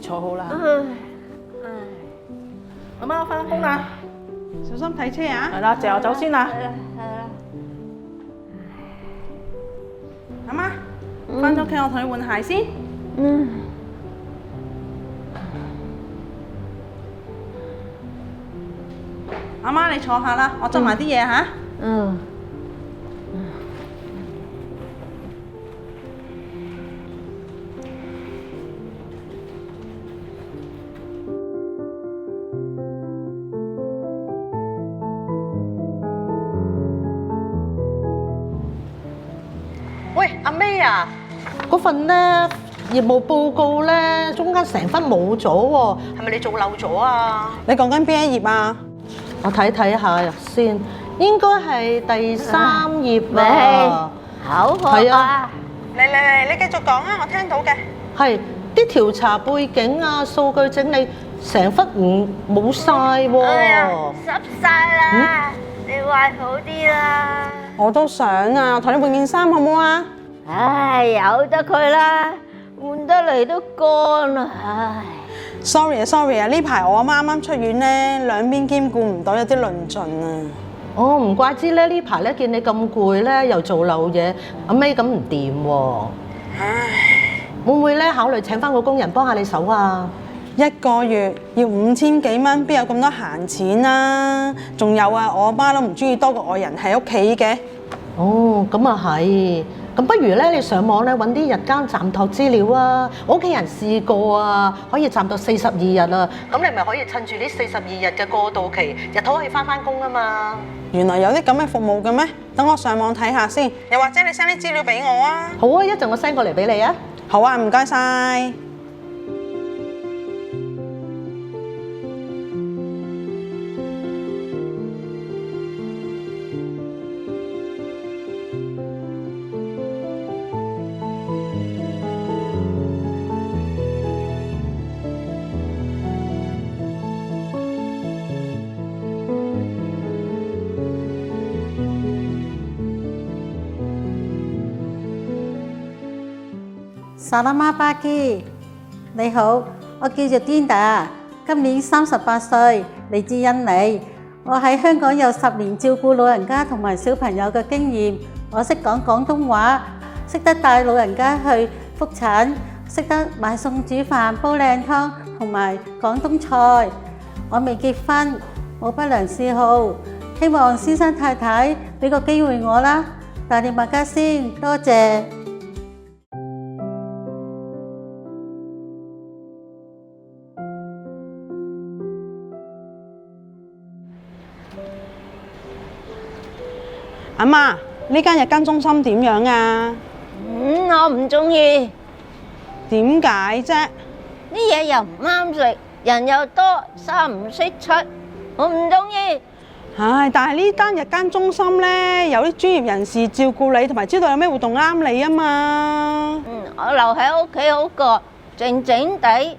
坐好啦。唉，阿媽，我翻工啦，小心睇車啊！係啦，謝我走先啦。係啦，阿媽，翻到屋企我同你換鞋先。阿媽，你坐下啦，我執埋啲嘢嚇。喂，阿 May 啊，嗰份咧業務報告咧中間成分冇咗喎，係咪你做漏咗啊？你講緊邊一頁啊？我睇下先，應該係第3頁啊。口渴係啊啊！嚟，你繼續講啊，我聽到嘅。係啲調查背景啊、數據整理成忽冇晒哎呀，喎。濕晒啦！你換好啲啦。我都想啊，同你換件衫好唔好啊？唉，由得佢啦，換得嚟都乾啦。唉， sorry 啊，呢排我阿媽啱啱出院咧，兩邊兼顧唔到，有啲論盡啊。哦，唔怪之咧，呢排咧見你咁攰咧，又做漏嘢，阿 May 咁唔掂喎。唉，會唔會咧考慮請翻個工人幫下你手啊？一個月要5000幾蚊，邊有咁多閒錢啊？仲有啊，我阿媽都唔中意多個外人喺屋企嘅。哦，咁啊係。咁不如咧，你上網咧揾啲日間暫託資料啊！我屋企人試過啊，可以暫到42日啊。咁你咪可以趁住呢42日嘅過渡期，日頭可以翻工啊嘛。原來有啲咁嘅服務嘅咩？等我上網睇下先，又或者你 send 啲資料俾我啊。好啊，一陣我 send 過嚟俾你啊。好啊，唔該晒。薩拉瑪巴基，你好，我叫做 Dinda， 今年38歲，嚟自印尼。我喺香港有10年照顧老人家同埋小朋友嘅經驗，我識講廣東話，識得帶老人家去覆診，識得買餸煮飯、煲靚湯同埋廣東菜。我未結婚，冇不良嗜好，希望先生太太俾個機會我啦。大念物家先，多謝。阿媽，呢間日間中心點樣啊？我唔中意，點解啫？啲嘢又唔啱食，人又多，三唔識七，我唔中意。唉，但係呢間日間中心咧，有啲專業人士照顧你，同埋知道有咩活動啱你啊嘛。我留喺屋企好過，靜靜地，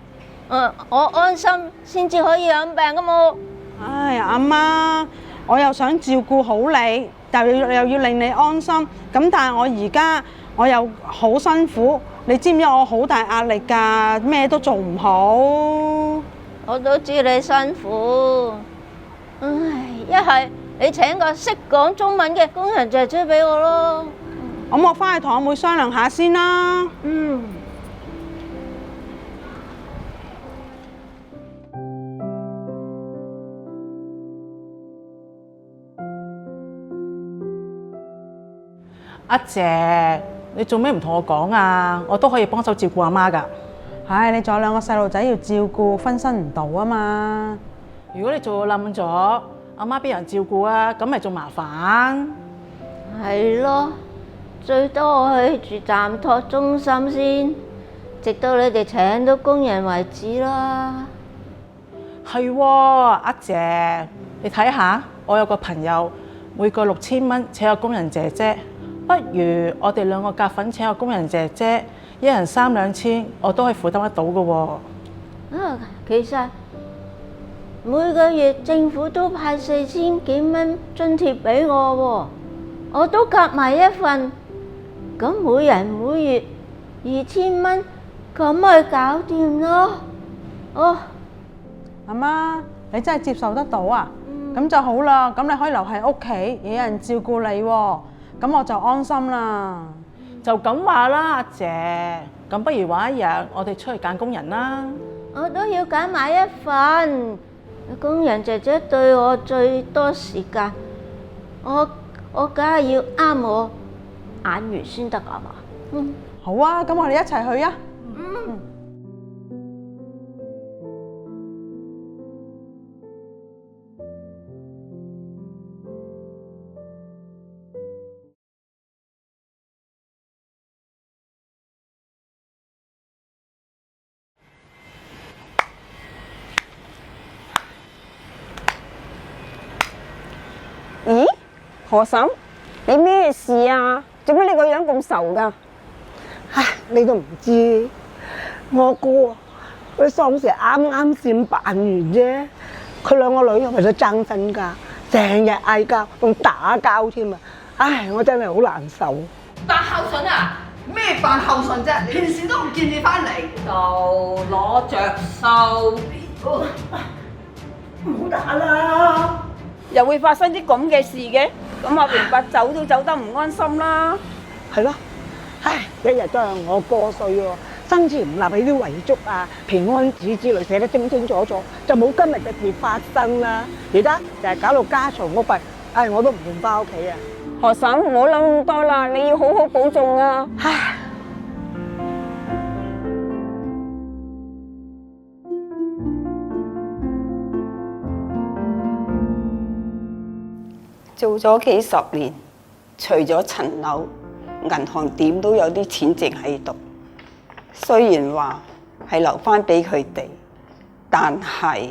我安心先至可以養病噶嘛。唉，阿媽，我又想照顧好你，又要令你安心。咁但係我又好辛苦，你知唔知我好大壓力㗎？咩都做唔好。我都知你辛苦，唉，一係你請個識講中文嘅工人姐姐俾我咯。咁我翻去同阿妹商量下先啦。阿姐，你做咩唔同我講啊？我都可以幫手照顧阿媽㗎。唉，你仲有2個細路仔要照顧，分身唔到啊嘛。如果你做到冧咗，阿媽邊有人照顧啊？咁咪仲麻煩。係咯，最多我去住暫託中心先，直到你哋請到工人為止啦。係喎，阿姐，你睇下，我有個朋友每個6000蚊請個工人姐姐，不如我哋2個夾份請個工人姐姐，一人3-2千，我都可以負擔得到嘅喎。其實每個月政府都派4000幾蚊津貼俾我喎，我都夾埋一份，咁每人每月2000蚊，咁咪搞掂咯。哦，阿媽，你真係接受得到啊？咁就好啦，咁你可以留喺屋企，有人照顧你喎，咁我就安心啦。就咁話啦，阿姐。咁不如揾一日，我哋出去揀工人啦。我都要揀埋一份。工人姐姐對我最多時間，我梗係要啱我眼緣先得啊嘛。好啊，咁我哋一齊去啊！咦，何嬸，你咩事啊？做咩你個樣咁愁噶？唉，你都唔知，我哥啊，佢喪事啱啱先辦完啫，佢兩個女為咗爭身家，成日嗌交，仲打交添啊！唉，我真係好難受。扮孝順啊？咩扮孝順啫？平時都唔見你翻嚟，就攞着數。唔好打啦！又會發生啲咁嘅事嘅？咁阿榮伯走都走得唔安心啦。係咯，唉，一日都係我過歲喎，生前唔立起啲遺囑啊、平安紙之類寫得清清楚楚，就冇今日嘅事發生啦。而家就係搞到家嘈屋閉，唉，我都唔願翻屋企啊！何嬸，唔好諗咁多啦，你要好好保重啊！唉。做咗幾十年，除咗層樓，銀行點都有啲錢剩喺度。雖然話係留翻俾佢哋，但係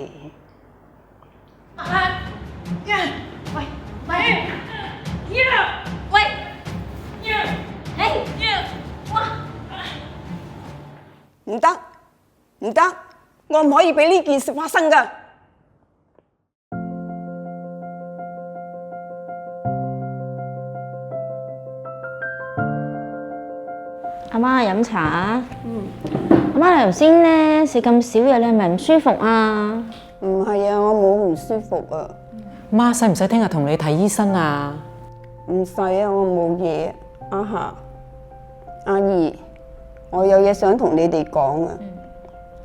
唔得，唔得，我唔可以俾呢件事發生㗎。阿媽飲茶啊？阿媽，你頭先咧食咁少嘢，你係咪唔舒服啊？唔係啊，我冇唔舒服啊。媽，使唔使聽日同你睇醫生啊？唔使啊，我冇嘢。阿姨，我有嘢想同你哋講啊。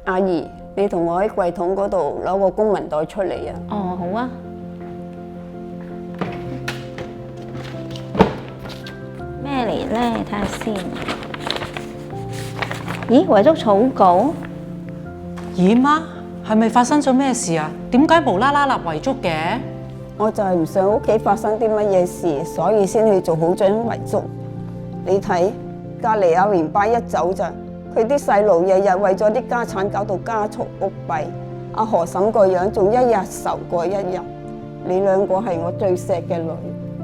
阿姨，你同我喺櫃桶嗰度攞個公文袋出嚟啊。哦，好啊。咩嚟咧？睇下先。咦，遺囑草稿？咦，媽，係咪發生咗咩事啊？點解無啦啦立遺囑嘅？我就係唔想屋企發生啲乜嘢事，所以先去做好張遺囑。你睇，隔離阿榮伯一走咋，佢啲細路日日為咗啲家產搞到家嘈屋閉。阿何嬸個樣仲一日愁過一日。你兩個係我最錫嘅女，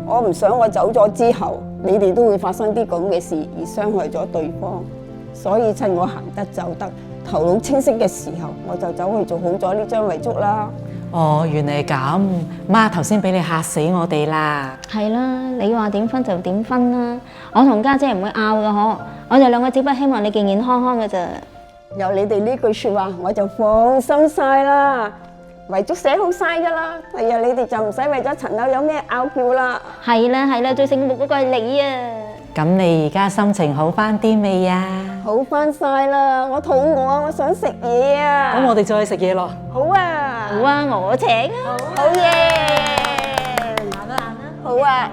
我唔想我走咗之後，你哋都會發生啲咁嘅事而傷害咗對方。所以趁我行得走得，頭腦清晰嘅時候，我就走去做好咗呢張遺囑啦。哦，原嚟咁，媽頭先俾你嚇死我哋啦。係啦，你話點分就點分啦。我同家姐唔會拗噶嗬，我哋兩個只不過希望你健健康康嘅咋。有你哋呢句説話，我就放心晒啦。遺囑寫好晒噶啦，第日你哋就唔使為咗層樓有咩拗撬啦。係啦，最醒目嗰個係你啊！咁你而家心情好翻啲未啊？好翻晒啦，我肚餓啊，我想食嘢啊。咁我哋再去食嘢咯。好啊，好啊，我請啊。好嘢。行啦。好啊。